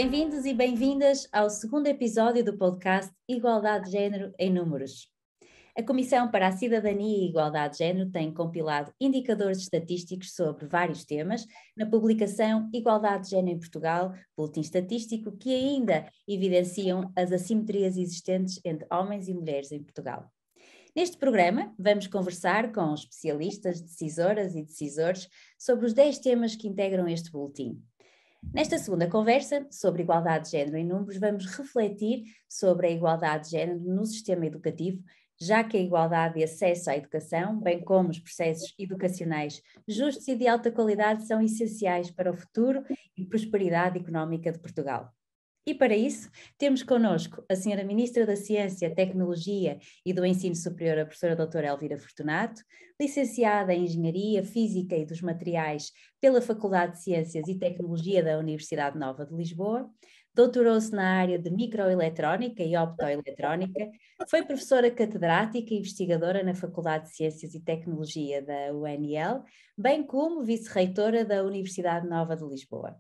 Bem-vindos e bem-vindas ao segundo episódio do podcast Igualdade de Género em Números. A Comissão para a Cidadania e Igualdade de Género tem compilado indicadores estatísticos sobre vários temas na publicação Igualdade de Género em Portugal, boletim estatístico, que ainda evidenciam as assimetrias existentes entre homens e mulheres em Portugal. Neste programa, vamos conversar com especialistas, decisoras e decisores sobre os 10 temas que integram este boletim. Nesta segunda conversa sobre igualdade de género em números, vamos refletir sobre a igualdade de género no sistema educativo, já que a igualdade de acesso à educação, bem como os processos educacionais justos e de alta qualidade, são essenciais para o futuro e prosperidade económica de Portugal. E para isso, temos connosco a Sra. Ministra da Ciência, Tecnologia e do Ensino Superior, a professora doutora Elvira Fortunato, licenciada em Engenharia Física e dos Materiais pela Faculdade de Ciências e Tecnologia da Universidade Nova de Lisboa, doutorou-se na área de microeletrónica e optoeletrónica, foi professora catedrática e investigadora na Faculdade de Ciências e Tecnologia da UNL, bem como vice-reitora da Universidade Nova de Lisboa.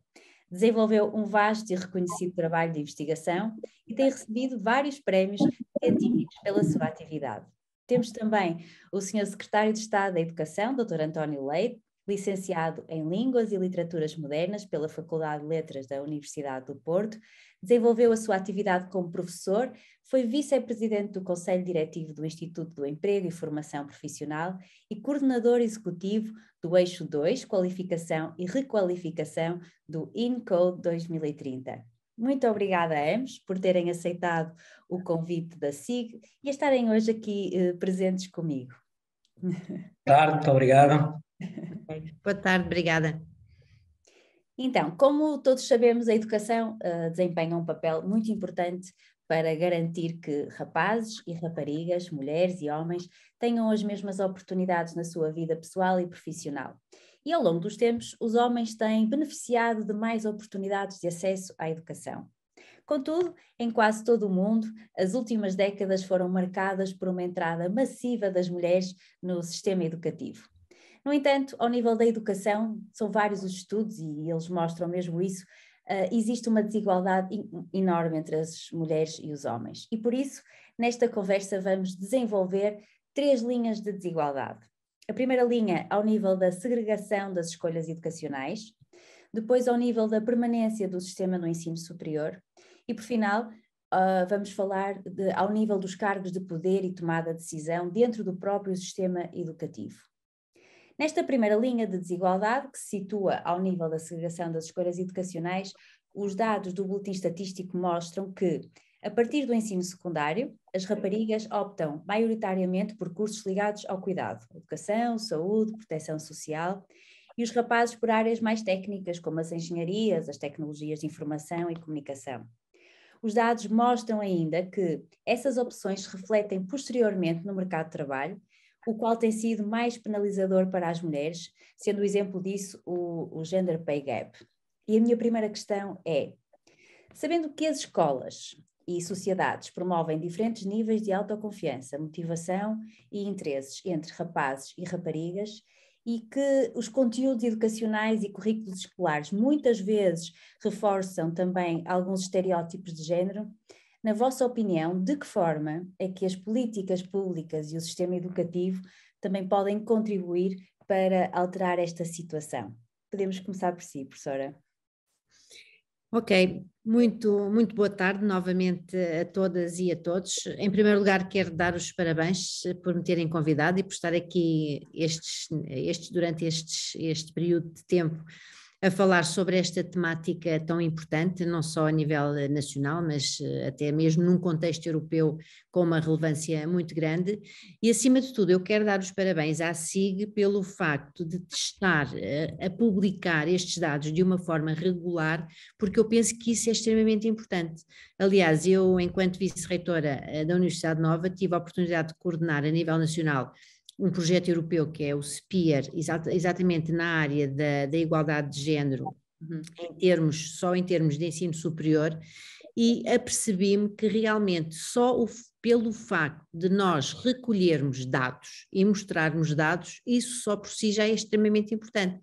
Desenvolveu um vasto e reconhecido trabalho de investigação e tem recebido vários prémios científicos pela sua atividade. Temos também o Sr. Secretário de Estado da Educação, Dr. António Leite, licenciado em Línguas e Literaturas Modernas pela Faculdade de Letras da Universidade do Porto, desenvolveu a sua atividade como professor, foi vice-presidente do Conselho Diretivo do Instituto do Emprego e Formação Profissional e coordenador executivo do Eixo 2, Qualificação e Requalificação do InCode 2030. Muito obrigada a ambos por terem aceitado o convite da SIG e a estarem hoje aqui presentes comigo. Boa tarde, muito obrigado. Boa tarde, obrigada. Então, como todos sabemos, a educação desempenha um papel muito importante para garantir que rapazes e raparigas, mulheres e homens tenham as mesmas oportunidades na sua vida pessoal e profissional. E ao longo dos tempos, os homens têm beneficiado de mais oportunidades de acesso à educação. Contudo, em quase todo o mundo, as últimas décadas foram marcadas por uma entrada massiva das mulheres no sistema educativo. No entanto, ao nível da educação, são vários os estudos e eles mostram mesmo isso, existe uma desigualdade enorme entre as mulheres e os homens. E por isso, nesta conversa vamos desenvolver 3 linhas de desigualdade. A primeira linha ao nível da segregação das escolhas educacionais, depois ao nível da permanência do sistema no ensino superior e, por final, vamos falar ao nível dos cargos de poder e tomada de decisão dentro do próprio sistema educativo. Nesta primeira linha de desigualdade, que se situa ao nível da segregação das escolhas educacionais, os dados do boletim estatístico mostram que, a partir do ensino secundário, as raparigas optam maioritariamente por cursos ligados ao cuidado, educação, saúde, proteção social, e os rapazes por áreas mais técnicas, como as engenharias, as tecnologias de informação e comunicação. Os dados mostram ainda que essas opções refletem posteriormente no mercado de trabalho, o qual tem sido mais penalizador para as mulheres, sendo o exemplo disso o Gender Pay Gap. E a minha primeira questão é, sabendo que as escolas e sociedades promovem diferentes níveis de autoconfiança, motivação e interesses entre rapazes e raparigas, e que os conteúdos educacionais e currículos escolares muitas vezes reforçam também alguns estereótipos de género, na vossa opinião, de que forma é que as políticas públicas e o sistema educativo também podem contribuir para alterar esta situação? Podemos começar por si, professora. Ok, muito boa tarde novamente a todas e a todos. Em primeiro lugar, quero dar os parabéns por me terem convidado e por estar aqui durante este período de tempo a falar sobre esta temática tão importante, não só a nível nacional, mas até mesmo num contexto europeu com uma relevância muito grande. E, acima de tudo, eu quero dar os parabéns à SIG pelo facto de estar a publicar estes dados de uma forma regular, porque eu penso que isso é extremamente importante. Aliás, eu, enquanto vice-reitora da Universidade Nova, tive a oportunidade de coordenar a nível nacional um projeto europeu que é o SPEAR, exatamente na área da igualdade de género, só em termos de ensino superior, e apercebi-me que realmente só pelo facto de nós recolhermos dados e mostrarmos dados, isso só por si já é extremamente importante,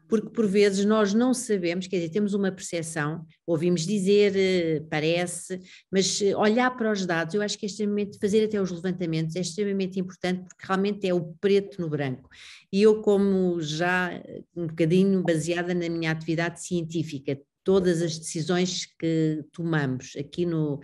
porque por vezes nós não sabemos, quer dizer, temos uma percepção, ouvimos dizer, parece, mas olhar para os dados, eu acho que é extremamente, fazer até os levantamentos é extremamente importante, porque realmente é o preto no branco. E eu, como já um bocadinho baseada na minha atividade científica, todas as decisões que tomamos aqui no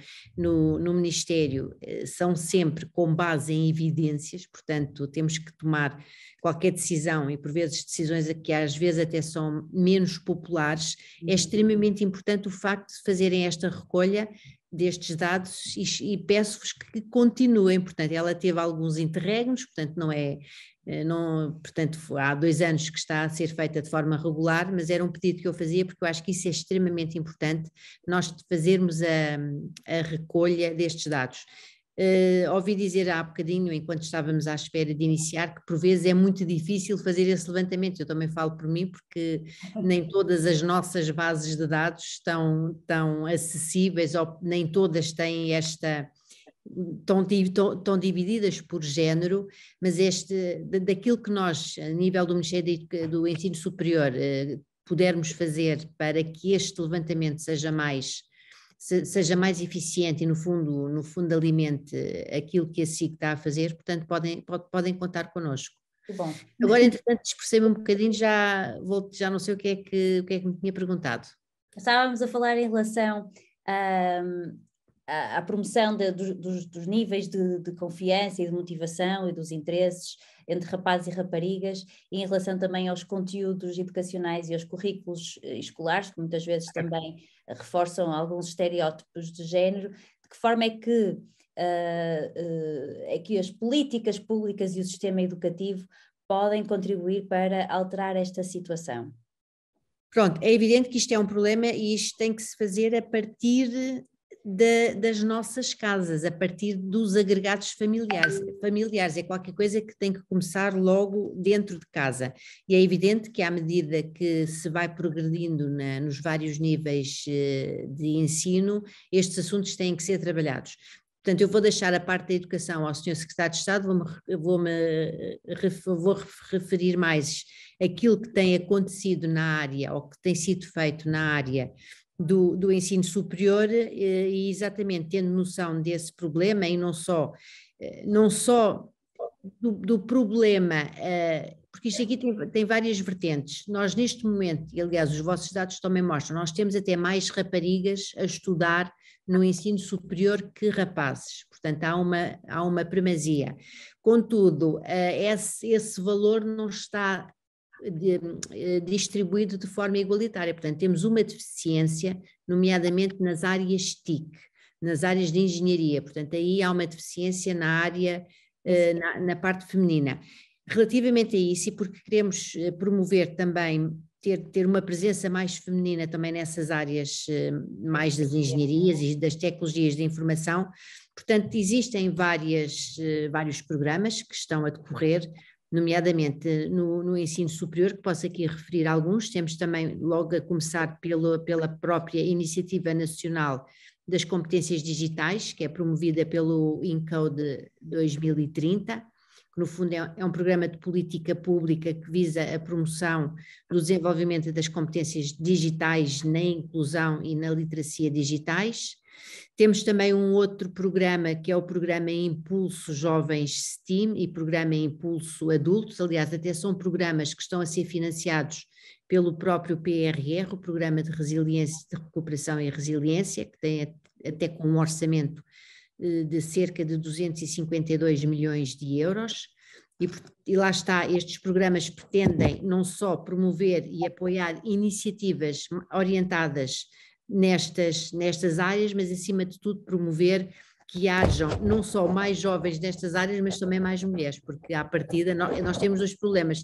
Ministério são sempre com base em evidências, portanto temos que tomar qualquer decisão, e por vezes decisões que às vezes até são menos populares, é extremamente importante o facto de fazerem esta recolha destes dados e peço-vos que continuem. Portanto, ela teve alguns interregnos, portanto portanto, há 2 anos que está a ser feita de forma regular, mas era um pedido que eu fazia porque eu acho que isso é extremamente importante, nós fazermos a recolha destes dados. Ouvi dizer há bocadinho, enquanto estávamos à espera de iniciar, que por vezes é muito difícil fazer esse levantamento. Eu também falo por mim, porque nem todas as nossas bases de dados estão acessíveis, ou nem todas têm esta... Estão divididas por género, mas daquilo que nós, a nível do Ministério do Ensino Superior, pudermos fazer para que este levantamento seja mais eficiente e no fundo alimente aquilo que a SIC está a fazer, portanto podem contar connosco. Bom. Agora, entretanto, dispersei-me um bocadinho, já não sei o que é que me tinha perguntado. Estávamos a falar em relação à promoção dos níveis de confiança e de motivação e dos interesses entre rapazes e raparigas, e em relação também aos conteúdos educacionais e aos currículos escolares, que muitas vezes também reforçam alguns estereótipos de género. De que forma é que as políticas públicas e o sistema educativo podem contribuir para alterar esta situação? Pronto, é evidente que isto é um problema e isto tem que se fazer a partir das nossas casas, a partir dos agregados familiares, é qualquer coisa que tem que começar logo dentro de casa, e é evidente que à medida que se vai progredindo nos vários níveis de ensino, estes assuntos têm que ser trabalhados. Portanto, eu vou deixar a parte da educação ao Sr. Secretário de Estado, vou referir mais aquilo que tem acontecido na área, ou que tem sido feito na área do ensino superior, e exatamente tendo noção desse problema, e não só do problema, porque isto aqui tem várias vertentes. Nós neste momento, e aliás os vossos dados também mostram, nós temos até mais raparigas a estudar no ensino superior que rapazes, portanto há uma primazia. Contudo, esse valor não está distribuído de forma igualitária, portanto temos uma deficiência, nomeadamente nas áreas TIC, nas áreas de engenharia, portanto aí há uma deficiência na área, na parte feminina. Relativamente a isso, e porque queremos promover também, ter uma presença mais feminina também nessas áreas mais das engenharias e das tecnologias de informação, portanto existem vários programas que estão a decorrer, nomeadamente no ensino superior, que posso aqui referir alguns. Temos também, logo a começar pela própria Iniciativa Nacional das Competências Digitais, que é promovida pelo INCODE 2030, que no fundo é um programa de política pública que visa a promoção do desenvolvimento das competências digitais na inclusão e na literacia digitais. Temos também um outro programa, que é o programa Impulso Jovens STEAM e programa Impulso Adultos. Aliás, até são programas que estão a ser financiados pelo próprio PRR, o Programa de Resiliência, de Recuperação e Resiliência, que tem até com um orçamento de cerca de 252 milhões de euros. E lá está, estes programas pretendem não só promover e apoiar iniciativas orientadas nestas áreas, mas acima de tudo promover que hajam não só mais jovens nestas áreas, mas também mais mulheres, porque à partida nós temos dois problemas,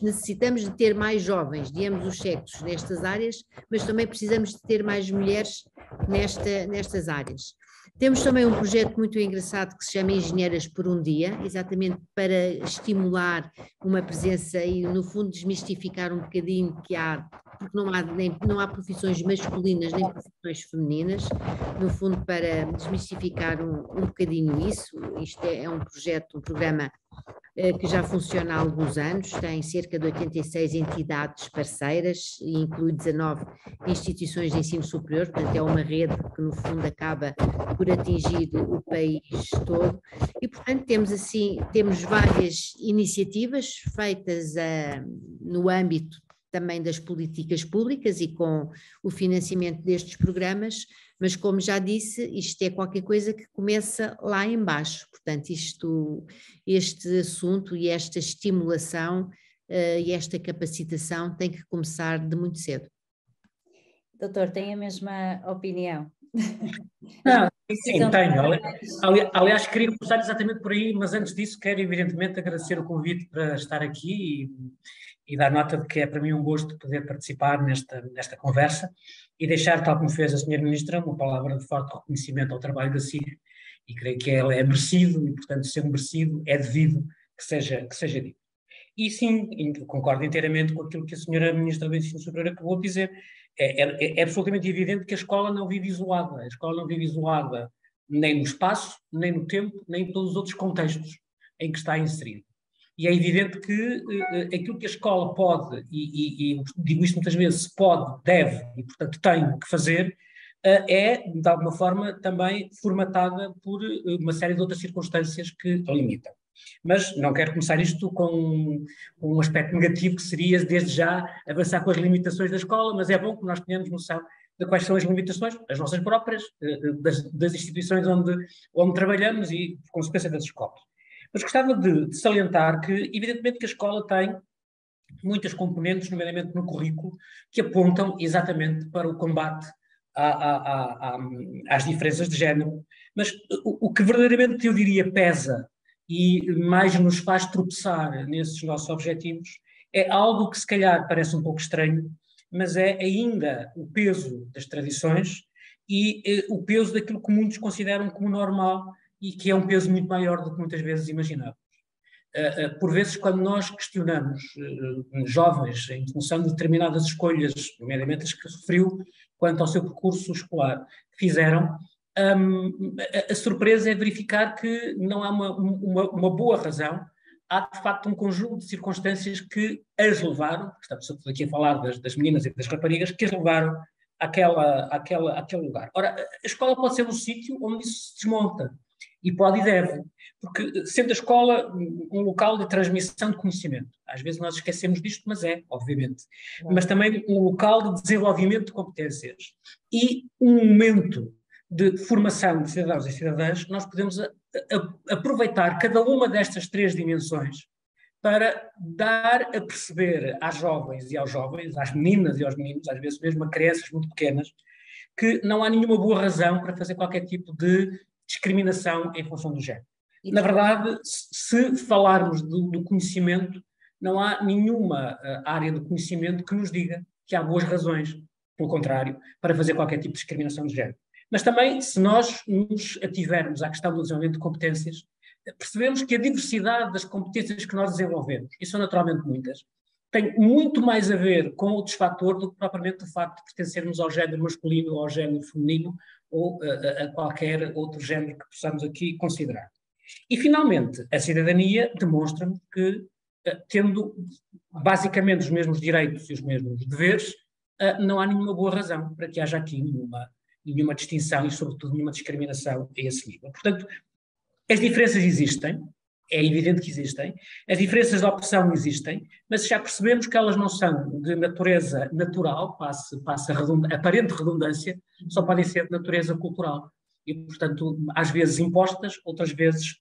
necessitamos de ter mais jovens de ambos os sexos nestas áreas, mas também precisamos de ter mais mulheres nestas áreas. Temos também um projeto muito engraçado que se chama Engenheiras por um Dia, exatamente para estimular uma presença e no fundo desmistificar um bocadinho que há porque não há profissões masculinas nem profissões femininas, no fundo para desmistificar um bocadinho isso. Isto é um projeto, um programa que já funciona há alguns anos, tem cerca de 86 entidades parceiras e inclui 19 instituições de ensino superior, portanto é uma rede que no fundo acaba por atingir o país todo e portanto temos várias iniciativas feitas no âmbito também das políticas públicas e com o financiamento destes programas, mas como já disse, isto é qualquer coisa que começa lá em baixo, portanto este assunto e esta estimulação e esta capacitação tem que começar de muito cedo. Doutor, tem a mesma opinião? Não, sim, tenho. Aliás, queria começar exatamente por aí, mas antes disso quero evidentemente agradecer o convite para estar aqui e dar nota de que é para mim um gosto poder participar nesta conversa e deixar, tal como fez a Sra. Ministra, uma palavra de forte reconhecimento ao trabalho da SIC e creio que ela é merecido e, portanto, sendo merecido, é devido que seja dito. E sim, concordo inteiramente com aquilo que a Sra. Ministra do Ensino Superior acabou de dizer. É absolutamente evidente que a escola não vive isolada. A escola não vive isolada nem no espaço, nem no tempo, nem em todos os outros contextos em que está inserida. E é evidente que aquilo que a escola pode, e digo isto muitas vezes, pode, deve e, portanto, tem que fazer, é, de alguma forma, também formatada por uma série de outras circunstâncias que a limitam. Mas não quero começar isto com um aspecto negativo, que seria, desde já, avançar com as limitações da escola, mas é bom que nós tenhamos noção de quais são as limitações, as nossas próprias, das instituições onde trabalhamos e, por consequência, das escolas. Mas gostava de salientar que, evidentemente, que a escola tem muitas componentes, nomeadamente no currículo, que apontam exatamente para o combate às diferenças de género. Mas o que verdadeiramente, eu diria, pesa e mais nos faz tropeçar nesses nossos objetivos é algo que se calhar parece um pouco estranho, mas é ainda o peso das tradições e o peso daquilo que muitos consideram como normal e que é um peso muito maior do que muitas vezes imaginamos. Por vezes, quando nós questionamos jovens em função de determinadas escolhas, nomeadamente as que referiu, quanto ao seu percurso escolar que fizeram, a surpresa é verificar que não há uma boa razão, há de facto um conjunto de circunstâncias que as levaram, estamos aqui a falar das meninas e das raparigas, que as levaram àquele lugar. Ora, a escola pode ser um sítio onde isso se desmonta, e pode e deve, porque sendo a escola um local de transmissão de conhecimento, às vezes nós esquecemos disto, mas é, obviamente, mas também um local de desenvolvimento de competências e um momento de formação de cidadãos e cidadãs, nós podemos aproveitar cada uma destas três dimensões para dar a perceber às jovens e aos jovens, às meninas e aos meninos, às vezes mesmo a crianças muito pequenas, que não há nenhuma boa razão para fazer qualquer tipo de discriminação em função do género. Na verdade, se falarmos do conhecimento, não há nenhuma área do conhecimento que nos diga que há boas razões, pelo contrário, para fazer qualquer tipo de discriminação de género. Mas também, se nós nos ativermos à questão do desenvolvimento de competências, percebemos que a diversidade das competências que nós desenvolvemos, e são naturalmente muitas, tem muito mais a ver com outros fatores do que propriamente o facto de pertencermos ao género masculino ou ao género feminino ou a qualquer outro género que possamos aqui considerar. E, finalmente, a cidadania demonstra-nos que, tendo basicamente os mesmos direitos e os mesmos deveres, não há nenhuma boa razão para que haja aqui nenhuma distinção e, sobretudo, nenhuma discriminação a esse nível. Portanto, as diferenças existem, é evidente que existem, as diferenças de opção existem, mas já percebemos que elas não são de natureza natural, passa a aparente redundância, só podem ser de natureza cultural. E, portanto, às vezes impostas, outras vezes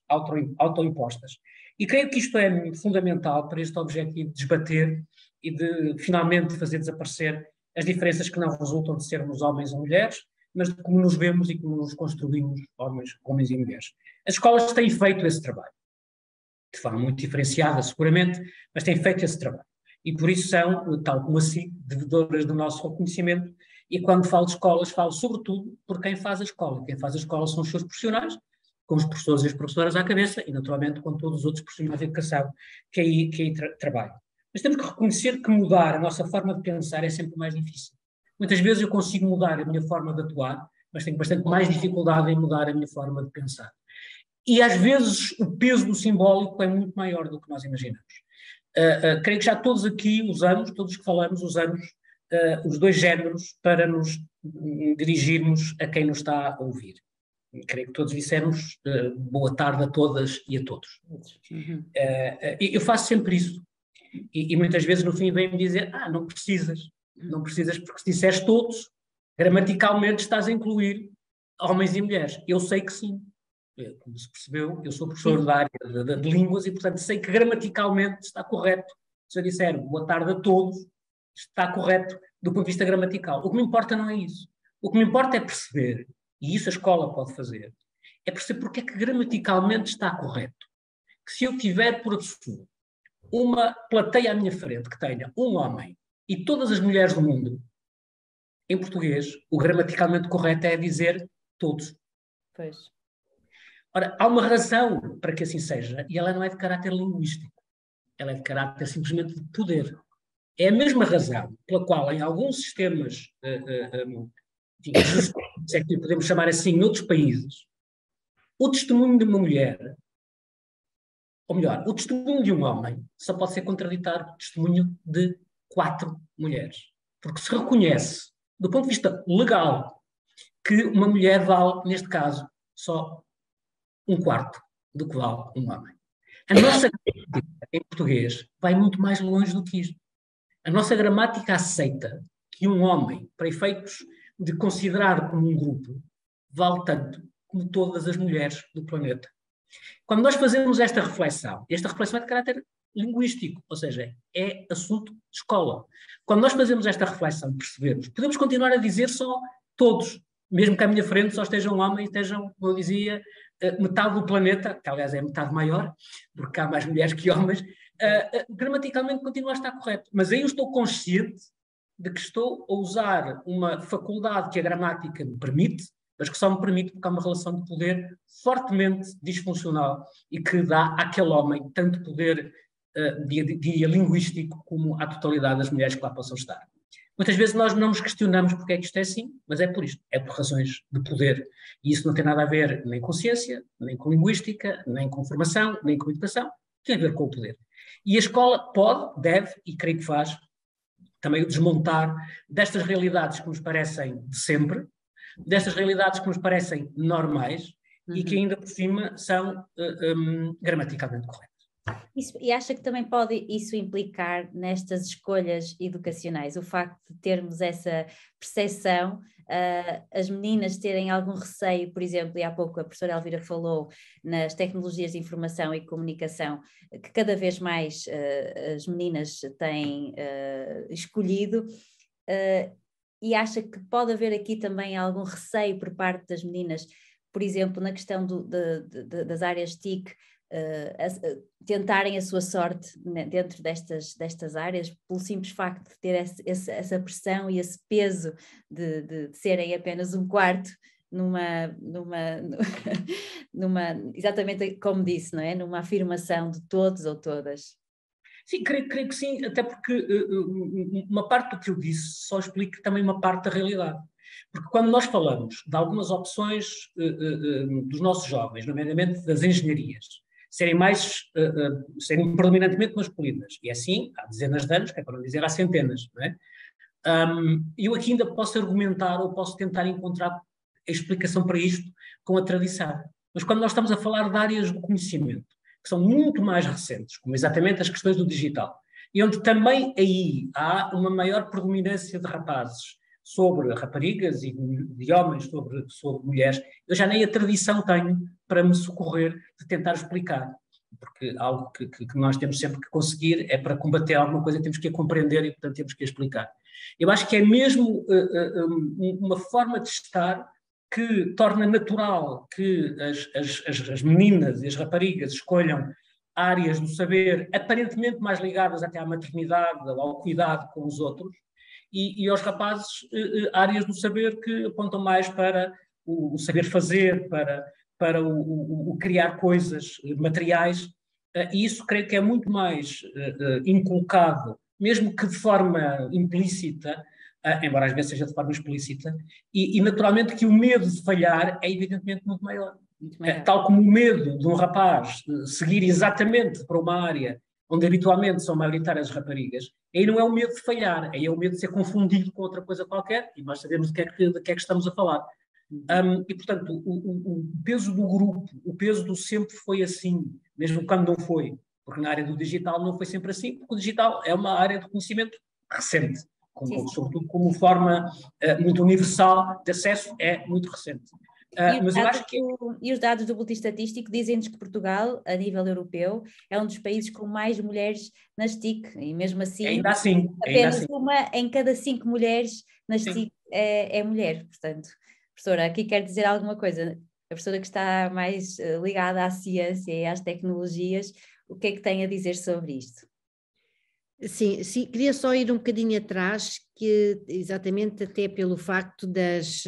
autoimpostas. E creio que isto é fundamental para este objetivo de desbater e de finalmente fazer desaparecer as diferenças que não resultam de sermos homens ou mulheres, mas de como nos vemos e como nos construímos homens e mulheres. As escolas têm feito esse trabalho, de forma muito diferenciada seguramente, mas têm feito esse trabalho. E por isso são, tal como assim, devedoras do nosso reconhecimento. E quando falo de escolas, falo sobretudo por quem faz a escola. Quem faz a escola são os seus profissionais, com os professores e as professoras à cabeça, e naturalmente com todos os outros profissionais de educação que aí trabalham. Mas temos que reconhecer que mudar a nossa forma de pensar é sempre mais difícil. Muitas vezes eu consigo mudar a minha forma de atuar, mas tenho bastante mais dificuldade em mudar a minha forma de pensar. E às vezes o peso do simbólico é muito maior do que nós imaginamos. Creio que já todos aqui usamos, todos que falamos, usamos os dois géneros para nos dirigirmos a quem nos está a ouvir. Creio que todos dissemos boa tarde a todas e a todos. Uhum. Eu faço sempre isso. E muitas vezes no fim vem-me dizer, não precisas porque se disseres todos, gramaticalmente estás a incluir homens e mulheres. Eu sei que sim. Como se percebeu, eu sou professor da área de línguas e, portanto, sei que gramaticalmente está correto. Se eu disser boa tarde a todos, está correto do ponto de vista gramatical. O que me importa não é isso. O que me importa é perceber, e isso a escola pode fazer, é perceber porque é que gramaticalmente está correto. Que se eu tiver, por absurdo, uma plateia à minha frente que tenha um homem e todas as mulheres do mundo, em português, o gramaticalmente correto é dizer todos. Pois. Ora, há uma razão para que assim seja, e ela não é de caráter linguístico. Ela é de caráter simplesmente de poder. É a mesma razão pela qual, em alguns sistemas, que podemos chamar assim, noutros países, o testemunho de uma mulher, ou melhor, o testemunho de um homem só pode ser contraditado pelo testemunho de 4 mulheres. Porque se reconhece, do ponto de vista legal, que uma mulher vale, neste caso, só 1/4 do que vale um homem. A nossa gramática em português vai muito mais longe do que isto. A nossa gramática aceita que um homem, para efeitos de considerar como um grupo, vale tanto como todas as mulheres do planeta. Quando nós fazemos esta reflexão é de caráter linguístico, ou seja, é assunto de escola. Quando nós fazemos esta reflexão, percebemos, podemos continuar a dizer só todos, mesmo que à minha frente só estejam homens e estejam, como eu dizia, metade do planeta, que aliás é metade maior, porque há mais mulheres que homens, gramaticalmente continua a estar correto. Mas aí eu estou consciente de que estou a usar uma faculdade que a gramática me permite, mas que só me permite porque há uma relação de poder fortemente disfuncional e que dá àquele homem tanto poder linguístico como à totalidade das mulheres que lá possam estar. Muitas vezes nós não nos questionamos porque é que isto é assim, mas é por isto, é por razões de poder. E isso não tem nada a ver nem com ciência, nem com linguística, nem com formação, nem com educação, tem a ver com o poder. E a escola pode, deve, e creio que faz, também o desmontar destas realidades que nos parecem de sempre, destas realidades que nos parecem normais e que ainda por cima são gramaticalmente corretas. E acha que também pode isso implicar nestas escolhas educacionais, o facto de termos essa percepção, as meninas terem algum receio, por exemplo, e há pouco a professora Elvira falou nas tecnologias de informação e comunicação, que cada vez mais as meninas têm escolhido, e acha que pode haver aqui também algum receio por parte das meninas, por exemplo, na questão das áreas TIC, tentarem a sua sorte dentro destas áreas, pelo simples facto de ter essa pressão e esse peso de serem apenas 1/4 exatamente como disse, não é? Numa afirmação de todos ou todas. Sim, creio que sim, até porque uma parte do que eu disse só explica também uma parte da realidade. Porque quando nós falamos de algumas opções dos nossos jovens, nomeadamente das engenharias, serem predominantemente masculinas, e assim há dezenas de anos, que é para não dizer há centenas, não é? Eu aqui ainda posso argumentar ou posso tentar encontrar a explicação para isto com a tradição. Mas quando nós estamos a falar de áreas do conhecimento, que são muito mais recentes, como exatamente as questões do digital, e onde também aí há uma maior predominância de rapazes sobre raparigas e de homens sobre mulheres, eu já nem a tradição tenho para me socorrer de tentar explicar, porque algo que nós temos sempre que conseguir é para combater alguma coisa, temos que a compreender e, portanto, temos que a explicar. Eu acho que é mesmo uma forma de estar que torna natural que as meninas e as raparigas escolham áreas do saber aparentemente mais ligadas até à maternidade, ao cuidado com os outros, e aos rapazes áreas do saber que apontam mais para o saber fazer, para o criar coisas materiais, e isso creio que é muito mais inculcado, mesmo que de forma implícita, embora às vezes seja de forma explícita, e naturalmente que o medo de falhar é evidentemente muito maior. Tal como o medo de um rapaz seguir exatamente para uma área onde habitualmente são maioritárias as raparigas, aí não é o medo de falhar, aí é o medo de ser confundido com outra coisa qualquer, e nós sabemos de que é que estamos a falar. E, portanto, o peso do grupo, o peso do sempre foi assim, mesmo quando não foi, porque na área do digital não foi sempre assim, porque o digital é uma área de conhecimento recente, sobretudo como forma muito universal de acesso, é muito recente. Mas eu acho que... E os dados do Boletim Estatístico dizem-nos que Portugal, a nível europeu, é um dos países com mais mulheres nas TIC, e mesmo assim, apenas uma em cada 5 mulheres nas TIC é mulher. Portanto, professora, aqui quer dizer alguma coisa? A professora que está mais ligada à ciência e às tecnologias, o que é que tem a dizer sobre isto? Sim, queria só ir um bocadinho atrás, que exatamente até pelo facto das...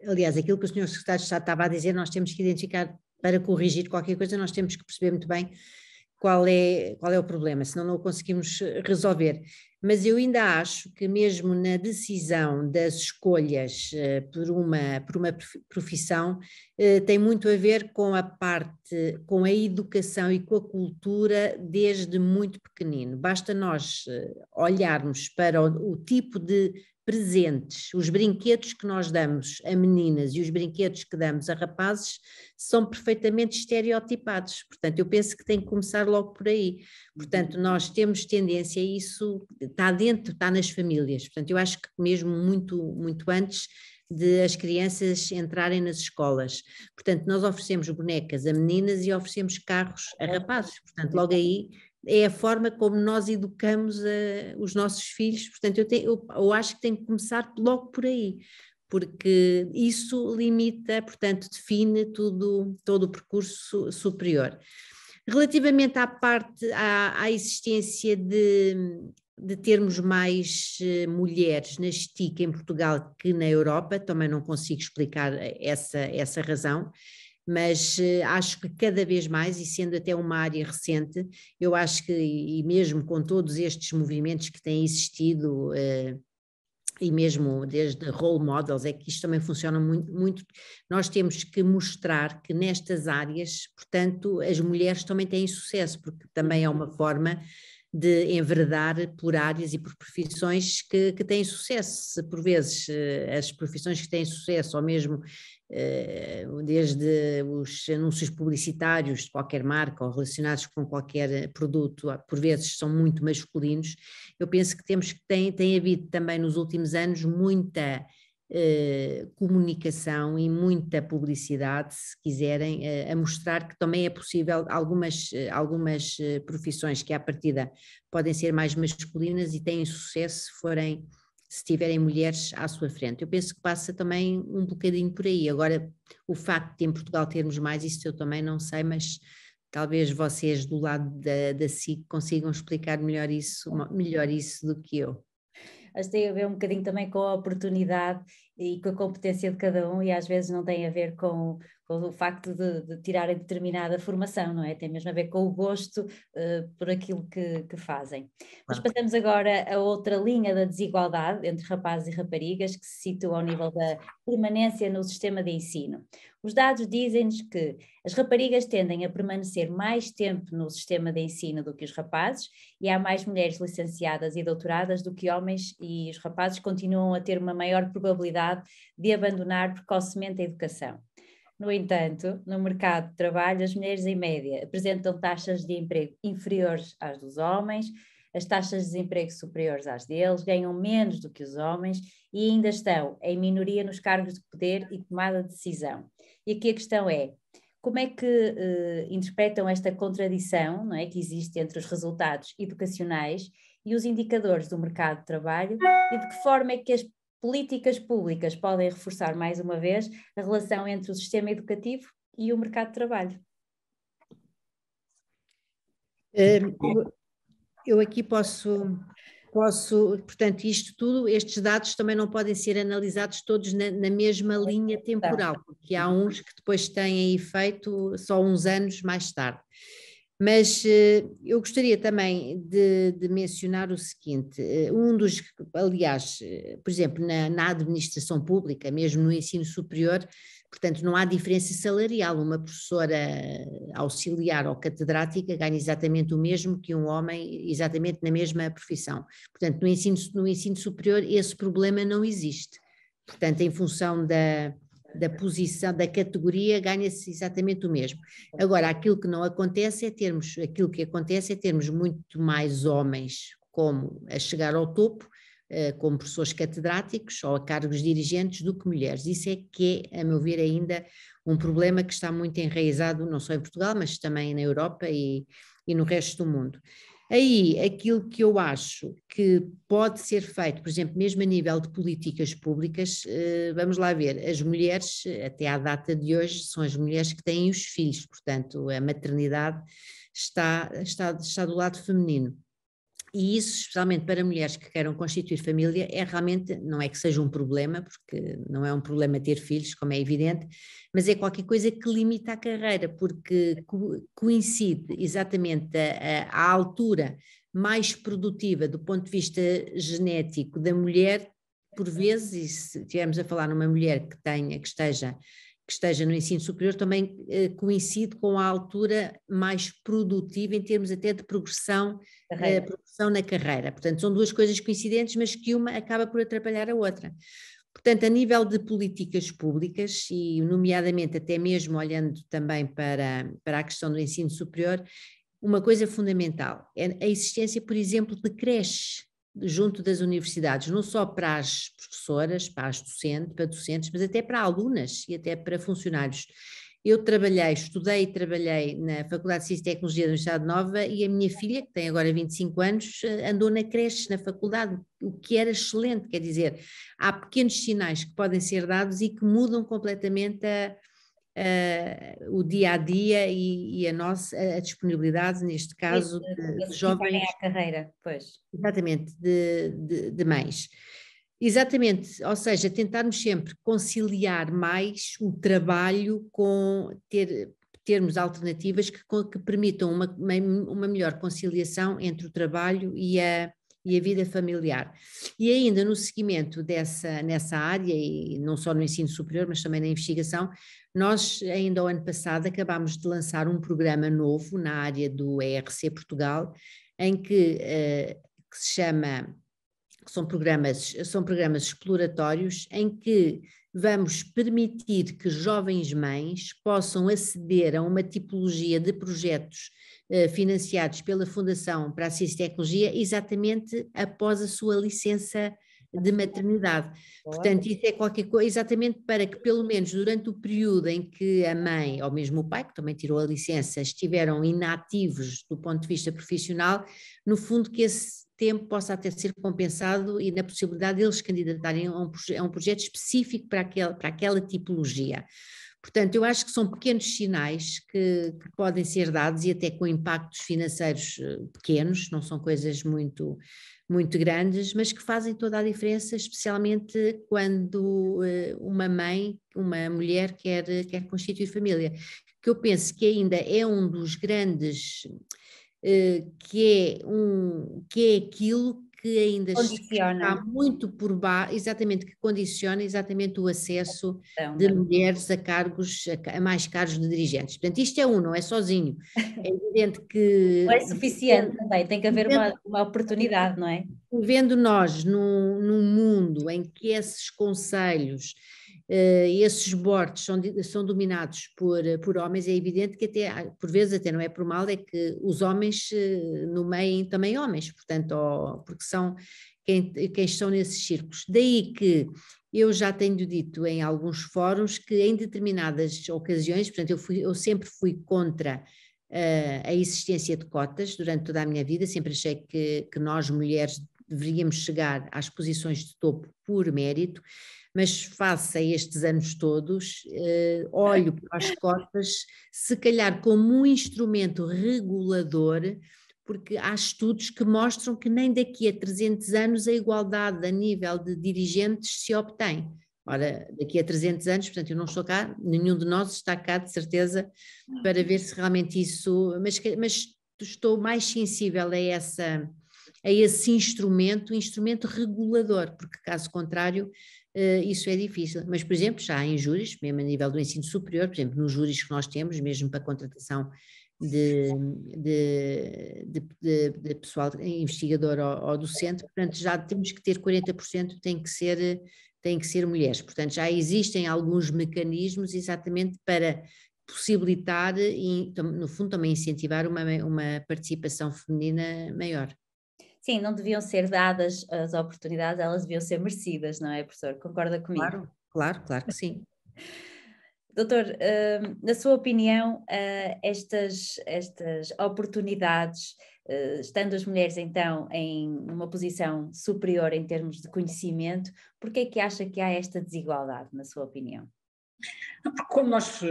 Aliás, aquilo que o Sr. Secretário de Estado estava a dizer, nós temos que identificar, para corrigir qualquer coisa, nós temos que perceber muito bem qual é o problema, senão não o conseguimos resolver. Mas eu ainda acho que mesmo na decisão das escolhas por uma profissão, tem muito a ver com a parte, com a educação e com a cultura desde muito pequenino. Basta nós olharmos para o tipo de presentes, os brinquedos que nós damos a meninas e os brinquedos que damos a rapazes são perfeitamente estereotipados, portanto eu penso que tem que começar logo por aí, portanto nós temos tendência a isso, está dentro, está nas famílias, portanto eu acho que mesmo muito antes de as crianças entrarem nas escolas, portanto nós oferecemos bonecas a meninas e oferecemos carros a rapazes, portanto logo aí é a forma como nós educamos os nossos filhos, portanto eu acho que tem que começar logo por aí, porque isso limita, portanto define todo o percurso superior. Relativamente à existência de termos mais mulheres nas TIC em Portugal que na Europa, também não consigo explicar essa razão, mas acho que cada vez mais, e sendo até uma área recente, eu acho que, e mesmo com todos estes movimentos que têm existido, e mesmo desde role models, é que isto também funciona muito, nós temos que mostrar que nestas áreas, portanto, as mulheres também têm sucesso, porque também é uma forma de enveredar por áreas e por profissões que têm sucesso. Se por vezes as profissões que têm sucesso, ou mesmo desde os anúncios publicitários de qualquer marca ou relacionados com qualquer produto, por vezes são muito masculinos, eu penso que tem havido também nos últimos anos muita comunicação e muita publicidade, se quiserem, a mostrar que também é possível algumas profissões que à partida podem ser mais masculinas e têm sucesso se tiverem mulheres à sua frente. Eu penso que passa também um bocadinho por aí. Agora, o facto de em Portugal termos mais, isso eu também não sei, mas talvez vocês do lado da SIC consigam explicar melhor isso do que eu. Acho que tem a ver um bocadinho também com a oportunidade e com a competência de cada um, e às vezes não tem a ver com o facto de tirarem determinada formação, não é? Tem mesmo a ver com o gosto por aquilo que fazem. Mas passamos agora a outra linha da desigualdade entre rapazes e raparigas, que se situa ao nível da permanência no sistema de ensino. Os dados dizem-nos que as raparigas tendem a permanecer mais tempo no sistema de ensino do que os rapazes, e há mais mulheres licenciadas e doutoradas do que homens, e os rapazes continuam a ter uma maior probabilidade de abandonar precocemente a educação. No entanto, no mercado de trabalho, as mulheres em média apresentam taxas de emprego inferiores às dos homens, as taxas de desemprego superiores às deles, ganham menos do que os homens e ainda estão em minoria nos cargos de poder e tomada de decisão. E aqui a questão é, como é que interpretam esta contradição, não é, que existe entre os resultados educacionais e os indicadores do mercado de trabalho, e de que forma é que as políticas públicas podem reforçar mais uma vez a relação entre o sistema educativo e o mercado de trabalho? Eu aqui posso, portanto, estes dados também não podem ser analisados todos na mesma linha temporal, porque há uns que depois têm efeito só uns anos mais tarde. Mas eu gostaria também de mencionar o seguinte, aliás, por exemplo, na administração pública, mesmo no ensino superior, portanto, não há diferença salarial. Uma professora auxiliar ou catedrática ganha exatamente o mesmo que um homem, exatamente na mesma profissão. Portanto, no ensino superior esse problema não existe. Portanto, em função da posição, da categoria, ganha-se exatamente o mesmo. Agora, aquilo que acontece é termos muito mais homens como a chegar ao topo, como professores catedráticos ou a cargos dirigentes do que mulheres. Isso é que é, a meu ver, ainda um problema que está muito enraizado, não só em Portugal, mas também na Europa e no resto do mundo. Aí, aquilo que eu acho que pode ser feito, por exemplo, mesmo a nível de políticas públicas, vamos lá ver, as mulheres, até à data de hoje, são as mulheres que têm os filhos, portanto, a maternidade está do lado feminino. E isso, especialmente para mulheres que queiram constituir família, realmente, não é que seja um problema, porque não é um problema ter filhos, como é evidente, mas é qualquer coisa que limita a carreira, porque coincide exatamente a altura mais produtiva do ponto de vista genético da mulher, por vezes, e se estivermos a falar numa mulher que esteja no ensino superior, também coincide com a altura mais produtiva em termos até de progressão na carreira. Portanto, são duas coisas coincidentes, mas que uma acaba por atrapalhar a outra. Portanto, a nível de políticas públicas, e nomeadamente até mesmo olhando também para a questão do ensino superior, uma coisa fundamental é a existência, por exemplo, de creches junto das universidades, não só para as professoras, para docentes, mas até para alunas e até para funcionários. Eu estudei e trabalhei na Faculdade de Ciência e Tecnologia da Universidade Nova e a minha filha, que tem agora 25 anos, andou na creche, na faculdade, o que era excelente, quer dizer, há pequenos sinais que podem ser dados e que mudam completamente o dia-a-dia e a disponibilidade, neste caso, de jovens... à carreira, pois. Exatamente, de mães. Exatamente, ou seja, tentarmos sempre conciliar mais o trabalho com termos alternativas que permitam uma melhor conciliação entre o trabalho e a vida familiar. E ainda no seguimento nessa área, e não só no ensino superior, mas também na investigação, nós ainda o ano passado acabámos de lançar um programa novo na área do ERC Portugal, em que se chama... São programas exploratórios em que vamos permitir que jovens mães possam aceder a uma tipologia de projetos financiados pela Fundação para a Ciência e Tecnologia exatamente após a sua licença de maternidade. Portanto, isso é qualquer coisa exatamente para que pelo menos durante o período em que a mãe ou mesmo o pai, que também tirou a licença, estiveram inativos do ponto de vista profissional, no fundo que esse tempo possa até ser compensado e na possibilidade de eles candidatarem a um projeto específico para aquela tipologia. Portanto, eu acho que são pequenos sinais que podem ser dados e até com impactos financeiros pequenos, não são coisas muito grandes, mas que fazem toda a diferença, especialmente quando uma mulher quer constituir família. Que eu penso que ainda é um dos grandes... que é aquilo que ainda está muito por baixo, exatamente, que condiciona exatamente o acesso de mulheres a mais cargos de dirigentes. Portanto, isto não é sozinho. É evidente que... Não é suficiente também, tem que haver uma oportunidade, não é? Vendo nós num mundo em que esses conselhos, esses boards são dominados por homens, é evidente que até, por vezes até não é por mal, é que os homens nomeiem também homens, portanto, porque são quem estão nesses círculos. Daí que eu já tenho dito em alguns fóruns que em determinadas ocasiões, portanto eu sempre fui contra a existência de cotas durante toda a minha vida, sempre achei que nós mulheres deveríamos chegar às posições de topo por mérito, mas face a estes anos todos, olho para as cotas, se calhar como um instrumento regulador, porque há estudos que mostram que nem daqui a 300 anos a igualdade a nível de dirigentes se obtém. Ora, daqui a 300 anos, portanto, eu não estou cá, nenhum de nós está cá, de certeza, para ver se realmente isso, mas estou mais sensível a esse instrumento regulador, porque caso contrário, isso é difícil. Mas, por exemplo, já há em júris, mesmo a nível do ensino superior, por exemplo, nos júris que nós temos, mesmo para contratação de pessoal investigador ou docente, portanto, já temos que ter 40%, tem que ser mulheres. Portanto, já existem alguns mecanismos exatamente para possibilitar e, no fundo, também incentivar uma participação feminina maior. Sim, não deviam ser dadas as oportunidades, elas deviam ser merecidas, não é, professor? Concorda comigo? Claro que sim. Doutor, na sua opinião, estas oportunidades, estando as mulheres então em uma posição superior em termos de conhecimento, por que é que acha que há esta desigualdade, na sua opinião? Porque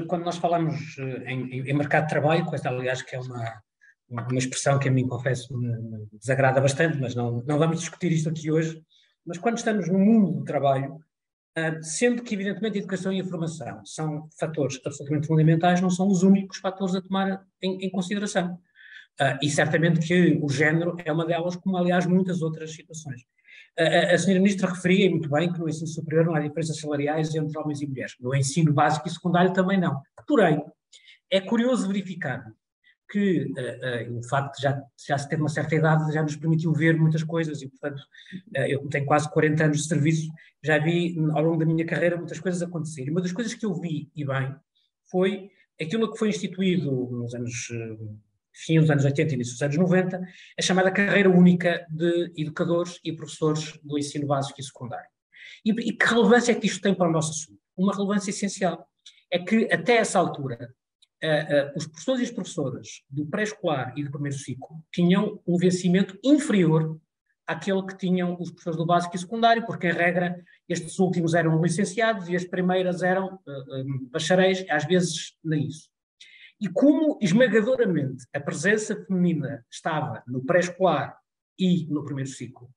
quando nós falamos em mercado de trabalho, coisa aliás que é uma expressão que a mim, confesso, me desagrada bastante, mas não vamos discutir isto aqui hoje, mas quando estamos no mundo do trabalho, sendo que, evidentemente, a educação e a formação são fatores absolutamente fundamentais, não são os únicos fatores a tomar em consideração. E certamente que o género é uma delas, como, aliás, muitas outras situações. A senhora Ministra referia muito bem que no ensino superior não há diferenças salariais entre homens e mulheres. No ensino básico e secundário também não. Porém, é curioso verificar que o facto de já se ter uma certa idade já nos permitiu ver muitas coisas e, portanto, eu tenho quase 40 anos de serviço, já vi ao longo da minha carreira muitas coisas acontecer. E uma das coisas que eu vi, e bem, foi aquilo que foi instituído nos fim dos anos 80 e início dos anos 90, a chamada carreira única de educadores e professores do ensino básico e secundário. E que relevância é que isto tem para o nosso assunto? Uma relevância essencial. É que, até essa altura, os professores e as professoras do pré-escolar e do primeiro ciclo tinham um vencimento inferior àquele que tinham os professores do básico e secundário, porque, em regra, estes últimos eram licenciados e as primeiras eram bacharéis, às vezes nem isso. E como esmagadoramente a presença feminina estava no pré-escolar e no primeiro ciclo,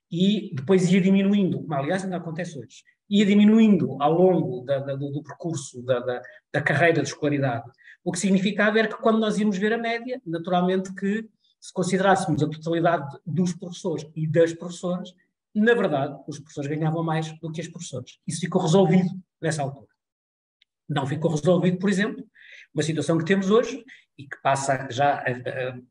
e depois ia diminuindo, como aliás ainda acontece hoje, ia diminuindo ao longo do percurso da carreira de escolaridade, o que significava era que quando nós íamos ver a média, naturalmente que se considerássemos a totalidade dos professores e das professoras, na verdade os professores ganhavam mais do que as professoras. Isso ficou resolvido nessa altura. Não ficou resolvido, por exemplo, uma situação que temos hoje e que passa já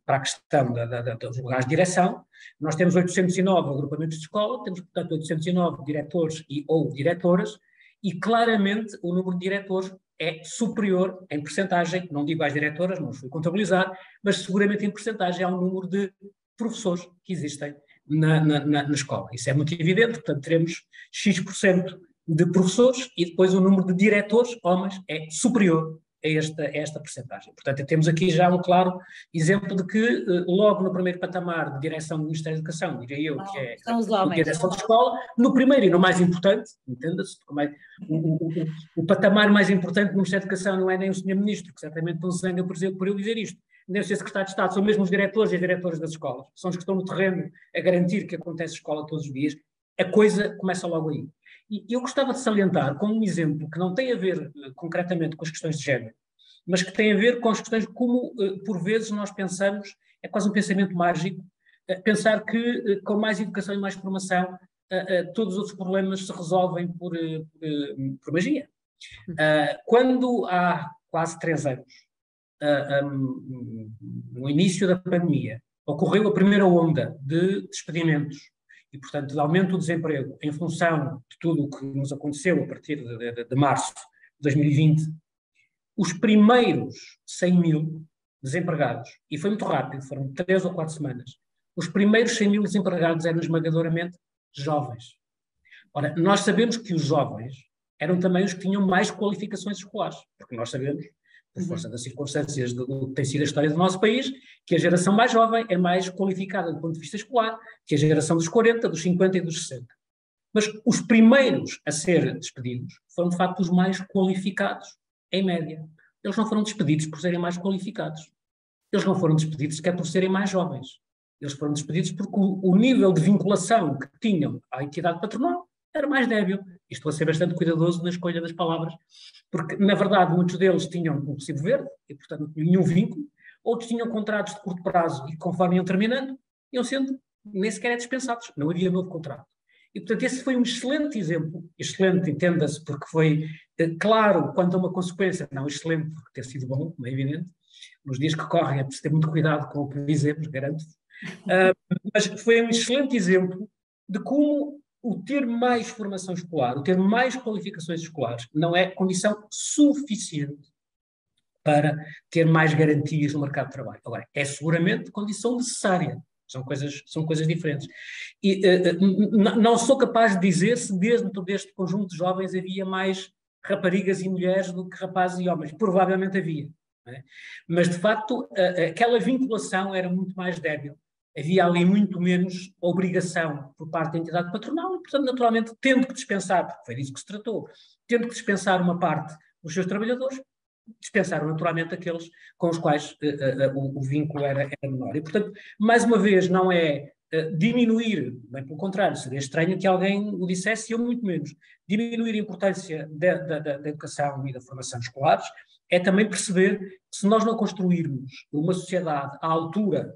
para a questão dos lugares de direção. Nós temos 809 agrupamentos de escola, temos, portanto, 809 diretores ou diretoras e, claramente, o número de diretores é superior em percentagem, não digo às diretoras, não os fui contabilizar, mas seguramente em percentagem ao número de professores que existem na escola. Isso é muito evidente, portanto, teremos X% de professores e depois o número de diretores, homens, é superior a esta percentagem. Portanto, temos aqui já um claro exemplo de que logo no primeiro patamar de direção do Ministério da Educação, diria eu, que é a direção de escola, no primeiro e no mais importante, entenda-se, o patamar mais importante do Ministério da Educação não é nem o Sr. Ministro, que certamente não se zanga por eu dizer isto, nem o Sr. Secretário de Estado, são mesmo os diretores e as diretoras das escolas, são os que estão no terreno a garantir que acontece a escola todos os dias, a coisa começa logo aí. E eu gostava de salientar como um exemplo que não tem a ver concretamente com as questões de género, mas que tem a ver com as questões como, por vezes, nós pensamos, é quase um pensamento mágico, pensar que com mais educação e mais formação todos os outros problemas se resolvem por magia. Quando há quase 3 anos, no início da pandemia, ocorreu a primeira onda de despedimentos, e, portanto, de aumento do desemprego em função de tudo o que nos aconteceu a partir de março de 2020, os primeiros 100 mil desempregados, e foi muito rápido, foram 3 ou 4 semanas, os primeiros 100 mil desempregados eram esmagadoramente jovens. Ora, nós sabemos que os jovens eram também os que tinham mais qualificações escolares, porque nós sabemos, por força das circunstâncias do que tem sido a história do nosso país, que a geração mais jovem é mais qualificada do ponto de vista escolar que a geração dos 40, dos 50 e dos 60. Mas os primeiros a ser despedidos foram, de facto, os mais qualificados, em média. Eles não foram despedidos por serem mais qualificados. Eles não foram despedidos sequer por serem mais jovens. Eles foram despedidos porque o nível de vinculação que tinham à entidade patronal era mais débil, E estou a ser bastante cuidadoso na escolha das palavras, porque, na verdade, muitos deles tinham um recibo verde, e, portanto, não tinham nenhum vínculo, outros tinham contratos de curto prazo e, conforme iam terminando, iam sendo nem sequer dispensados, não havia novo contrato. E, portanto, esse foi um excelente exemplo, excelente, entenda-se, porque foi claro quanto a uma consequência, não excelente, porque ter sido bom, como é evidente, nos dias que correm é preciso ter muito cuidado com o que dizemos, garanto-vos, mas foi um excelente exemplo de como o ter mais formação escolar, o ter mais qualificações escolares, não é condição suficiente para ter mais garantias no mercado de trabalho. Agora, é seguramente condição necessária. São coisas diferentes. E não sou capaz de dizer se dentro deste conjunto de jovens havia mais raparigas e mulheres do que rapazes e homens. Provavelmente havia. Não é? Mas, de facto, aquela vinculação era muito mais débil. Havia ali muito menos obrigação por parte da entidade patronal e, portanto, naturalmente, tendo que dispensar, porque foi disso que se tratou, tendo que dispensar uma parte dos seus trabalhadores, dispensaram naturalmente aqueles com os quais o vínculo era menor. E, portanto, mais uma vez, não é diminuir, bem pelo contrário, seria estranho que alguém o dissesse, e eu muito menos, diminuir a importância da educação e da formação escolares, é também perceber que se nós não construirmos uma sociedade à altura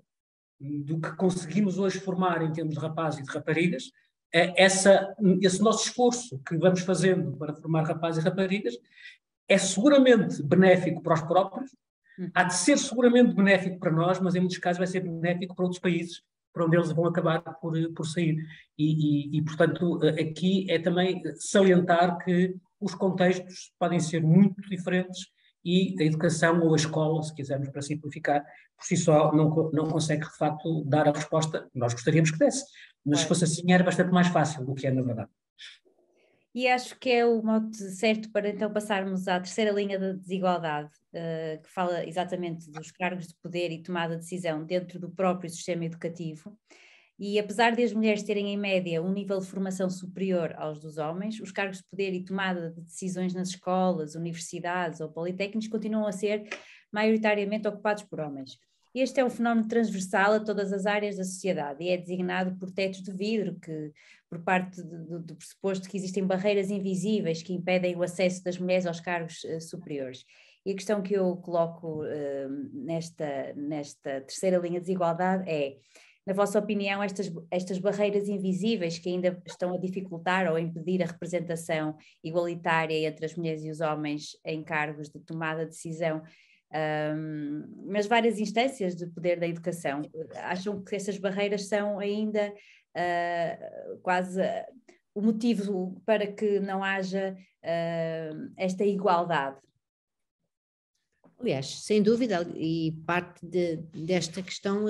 do que conseguimos hoje formar em termos de rapazes e de raparigas, esse nosso esforço que vamos fazendo para formar rapazes e raparigas é seguramente benéfico para os próprios, há de ser seguramente benéfico para nós, mas em muitos casos vai ser benéfico para outros países, para onde eles vão acabar por sair. E, portanto, aqui é também salientar que os contextos podem ser muito diferentes e a educação ou a escola, se quisermos para simplificar, por si só não consegue, de facto, dar a resposta que nós gostaríamos que desse. Mas se fosse assim era bastante mais fácil do que é na verdade. E acho que é o modo certo para então passarmos à terceira linha da desigualdade, que fala exatamente dos cargos de poder e tomada de decisão dentro do próprio sistema educativo. E apesar de as mulheres terem em média um nível de formação superior aos dos homens, os cargos de poder e tomada de decisões nas escolas, universidades ou politécnicos continuam a ser maioritariamente ocupados por homens. Este é um fenómeno transversal a todas as áreas da sociedade e é designado por tetos de vidro, que, por parte do pressuposto que existem barreiras invisíveis que impedem o acesso das mulheres aos cargos superiores. E a questão que eu coloco nesta terceira linha de desigualdade é, na vossa opinião, estas barreiras invisíveis que ainda estão a dificultar ou a impedir a representação igualitária entre as mulheres e os homens em cargos de tomada de decisão, nas várias instâncias de poder da educação, acham que essas barreiras são ainda quase o motivo para que não haja esta igualdade? Aliás, sem dúvida, e parte desta questão,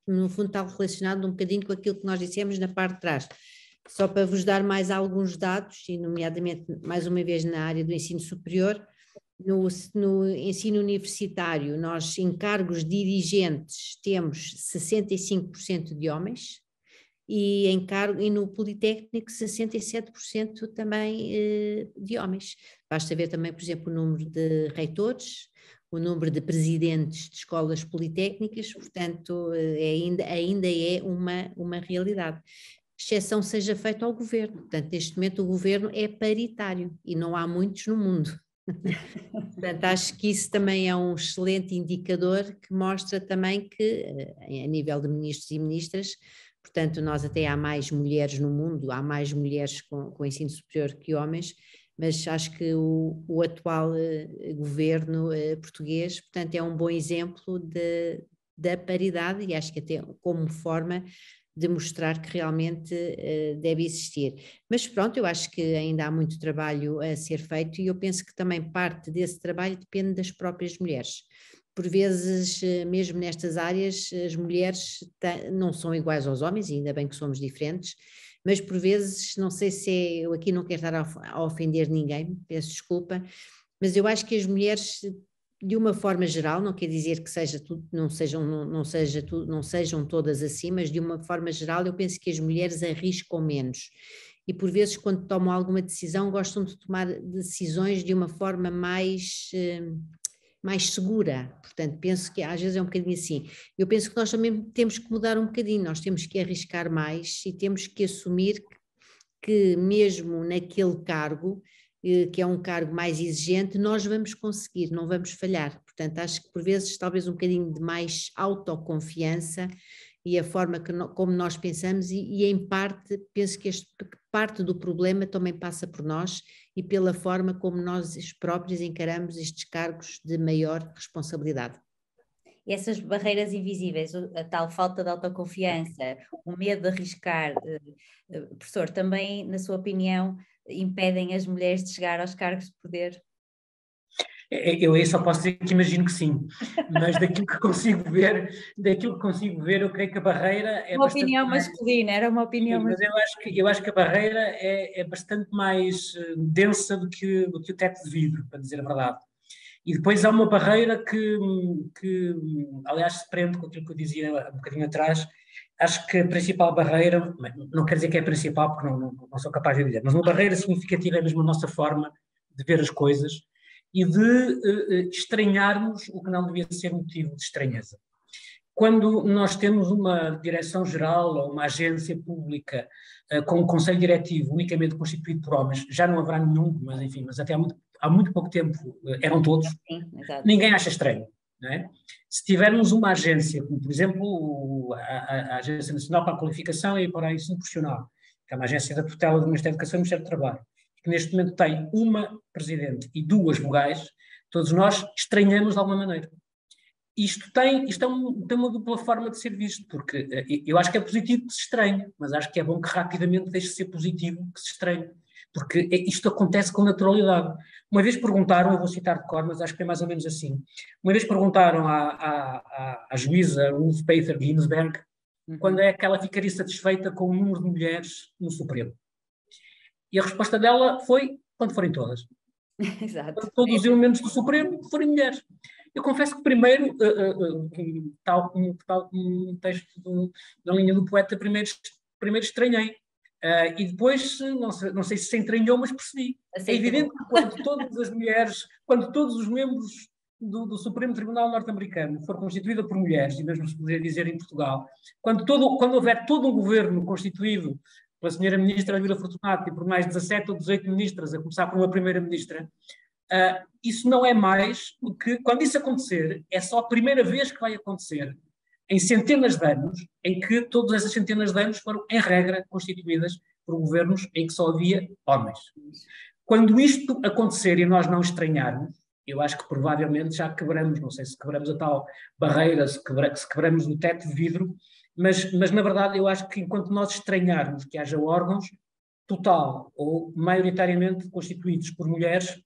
no fundo, está relacionado um bocadinho com aquilo que nós dissemos na parte de trás. Só para vos dar mais alguns dados, e nomeadamente, mais uma vez, na área do ensino superior, no ensino universitário, nós em cargos dirigentes temos 65% de homens e no Politécnico 67% também de homens. Basta ver também, por exemplo, o número de reitores, o número de presidentes de escolas politécnicas, portanto ainda é uma realidade. Exceção seja feita ao governo, portanto neste momento o governo é paritário e não há muitos no mundo. Portanto, acho que isso também é um excelente indicador que mostra também que, a nível de ministros e ministras, portanto, nós até há mais mulheres no mundo, há mais mulheres com ensino superior que homens, mas acho que o atual governo português, portanto, é um bom exemplo da paridade e acho que até como forma de mostrar que realmente deve existir. Mas pronto, eu acho que ainda há muito trabalho a ser feito e eu penso que também parte desse trabalho depende das próprias mulheres. Por vezes, mesmo nestas áreas, as mulheres não são iguais aos homens, e ainda bem que somos diferentes, mas por vezes, não sei se eu aqui não quero estar a ofender ninguém, peço desculpa, mas eu acho que as mulheres, de uma forma geral, não quer dizer que seja tudo, não sejam todas assim, mas de uma forma geral eu penso que as mulheres arriscam menos e por vezes quando tomam alguma decisão gostam de tomar decisões de uma forma mais segura, portanto penso que às vezes é um bocadinho assim. Eu penso que nós também temos que mudar um bocadinho, nós temos que arriscar mais e temos que assumir que mesmo naquele cargo, que é um cargo mais exigente, nós vamos conseguir, não vamos falhar. Portanto, acho que por vezes talvez um bocadinho de mais autoconfiança e a forma como nós pensamos e em parte, penso que parte do problema também passa por nós e pela forma como nós próprios encaramos estes cargos de maior responsabilidade. E essas barreiras invisíveis, a tal falta de autoconfiança, o medo de arriscar, professor, também, na sua opinião, impedem as mulheres de chegar aos cargos de poder? Eu aí só posso dizer que imagino que sim, mas daquilo que consigo ver, eu creio que a barreira é uma bastante opinião mais... masculina, era uma opinião Sim, mas eu acho que a barreira é bastante mais densa do que o teto de vidro, para dizer a verdade. E depois há uma barreira que aliás, se prende com aquilo que eu dizia um bocadinho atrás. Acho que a principal barreira, não quer dizer que é a principal, porque não sou capaz de dizer, mas uma barreira significativa é mesmo a nossa forma de ver as coisas e de estranharmos o que não devia ser motivo de estranheza. Quando nós temos uma direção-geral ou uma agência pública com um conselho diretivo unicamente constituído por homens, já não haverá nenhum, mas enfim, mas até há muito pouco tempo eram todos, sim, ninguém acha estranho, não é? Se tivermos uma agência, como por exemplo a Agência Nacional para a Qualificação e para a Ensino Profissional, que é uma agência da tutela do Ministério da Educação e do Ministério do Trabalho, que neste momento tem uma presidente e 2 vogais, todos nós estranhamos de alguma maneira. Isto tem uma dupla forma de ser visto, porque eu acho que é positivo que se estranhe, mas acho que é bom que rapidamente deixe de ser positivo que se estranhe, porque isto acontece com naturalidade. Uma vez perguntaram, eu vou citar de cor, mas acho que é mais ou menos assim, uma vez perguntaram à juíza Ruth Bader Ginsburg quando é que ela ficaria satisfeita com o número de mulheres no Supremo. E a resposta dela foi, quando forem todas. Exato. Quando todos os elementos do Supremo forem mulheres. Eu confesso que primeiro, tal como um texto da linha do poeta, primeiro estranhei. E depois, não sei se se entranhou, mas percebi. É evidente que quando todas as mulheres, quando todos os membros do Supremo Tribunal Norte-Americano for constituída por mulheres, e mesmo se poderia dizer em Portugal, quando houver todo um governo constituído pela senhora ministra Elvira Fortunato e por mais 17 ou 18 ministras, a começar por uma primeira-ministra, isso não é mais do que, quando isso acontecer, é só a primeira vez que vai acontecer em centenas de anos, em que todas essas centenas de anos foram, em regra, constituídas por governos em que só havia homens. Quando isto acontecer e nós não estranharmos, eu acho que provavelmente já quebramos, não sei se quebramos a tal barreira, se quebramos o teto de vidro, mas na verdade eu acho que enquanto nós estranharmos que haja órgãos total ou maioritariamente constituídos por mulheres,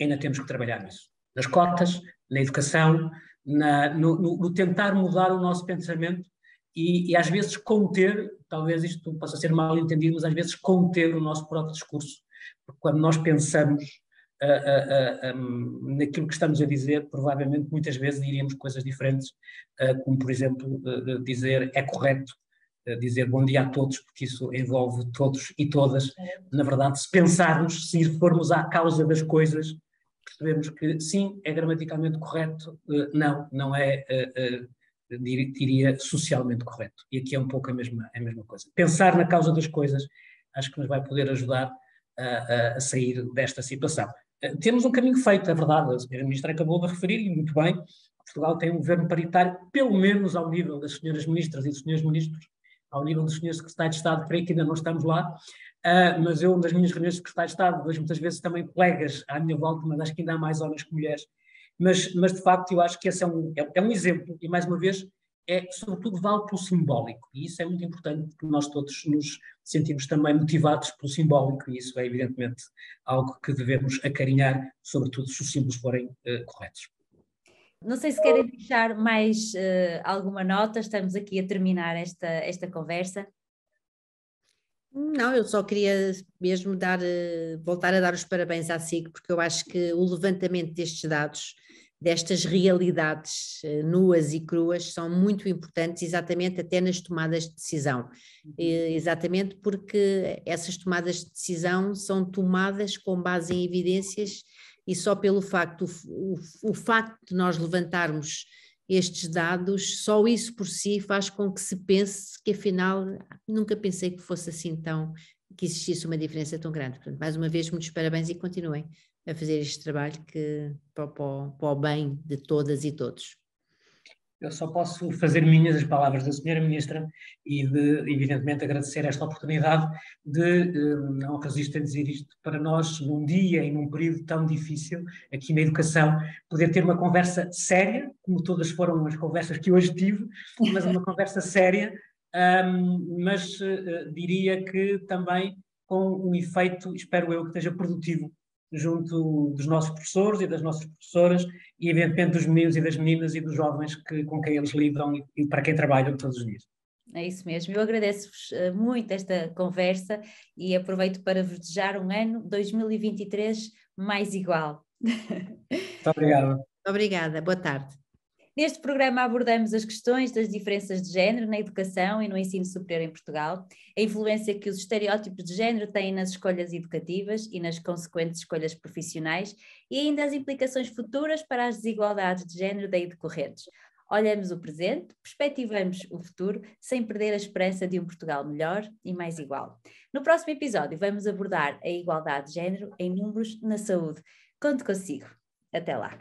ainda temos que trabalhar nisso. Nas cotas, na educação, no tentar mudar o nosso pensamento e às vezes conter, talvez isto possa ser mal entendido, mas às vezes conter o nosso próprio discurso. Porque quando nós pensamos naquilo que estamos a dizer, provavelmente muitas vezes diríamos coisas diferentes, como por exemplo dizer é correto, dizer bom dia a todos, porque isso envolve todos e todas. Na verdade, se pensarmos, se formos à causa das coisas, percebemos que sim, é gramaticalmente correto, não é, diria, socialmente correto. E aqui é um pouco a mesma coisa. Pensar na causa das coisas acho que nos vai poder ajudar a sair desta situação. Temos um caminho feito, é verdade, a senhora Ministra acabou de referir, e muito bem, Portugal tem um governo paritário, pelo menos ao nível das senhoras Ministras e dos senhores Ministros, ao nível dos senhores Secretários de Estado, creio que ainda não estamos lá, mas eu, nas minhas reuniões de Secretário de Estado, vejo muitas vezes também colegas à minha volta, mas acho que ainda há mais homens que mulheres. Mas de facto, eu acho que esse é um exemplo, e mais uma vez, sobretudo vale pelo simbólico, e isso é muito importante, porque nós todos nos sentimos também motivados pelo simbólico, e isso é evidentemente algo que devemos acarinhar, sobretudo se os símbolos forem corretos. Não sei se querem deixar mais alguma nota, estamos aqui a terminar esta conversa. Não, eu só queria mesmo voltar a dar os parabéns à SIC, porque eu acho que o levantamento destes dados, destas realidades nuas e cruas, são muito importantes, exatamente até nas tomadas de decisão. Exatamente porque essas tomadas de decisão são tomadas com base em evidências, e só pelo facto, o facto de nós levantarmos estes dados, só isso por si faz com que se pense que afinal nunca pensei que fosse assim que existisse uma diferença tão grande. Portanto, mais uma vez, muitos parabéns e continuem a fazer este trabalho para o bem de todas e todos. Eu só posso fazer minhas as palavras da Sra. Ministra e, evidentemente, agradecer esta oportunidade de, não resisto a dizer isto, para nós, num dia e num período tão difícil, aqui na educação, poder ter uma conversa séria, como todas foram as conversas que hoje tive, mas uma conversa séria, mas diria que também com um efeito, espero eu, que esteja produtivo junto dos nossos professores e das nossas professoras e, evidentemente, dos meninos e das meninas e dos jovens com quem eles lidam e para quem trabalham todos os dias. É isso mesmo. Eu agradeço-vos muito esta conversa e aproveito para vos desejar um ano 2023 mais igual. Muito obrigado. Obrigada, boa tarde. Neste programa abordamos as questões das diferenças de género na educação e no ensino superior em Portugal, a influência que os estereótipos de género têm nas escolhas educativas e nas consequentes escolhas profissionais e ainda as implicações futuras para as desigualdades de género daí decorrentes. Olhamos o presente, perspectivamos o futuro, sem perder a esperança de um Portugal melhor e mais igual. No próximo episódio vamos abordar a igualdade de género em números na saúde. Conto consigo. Até lá.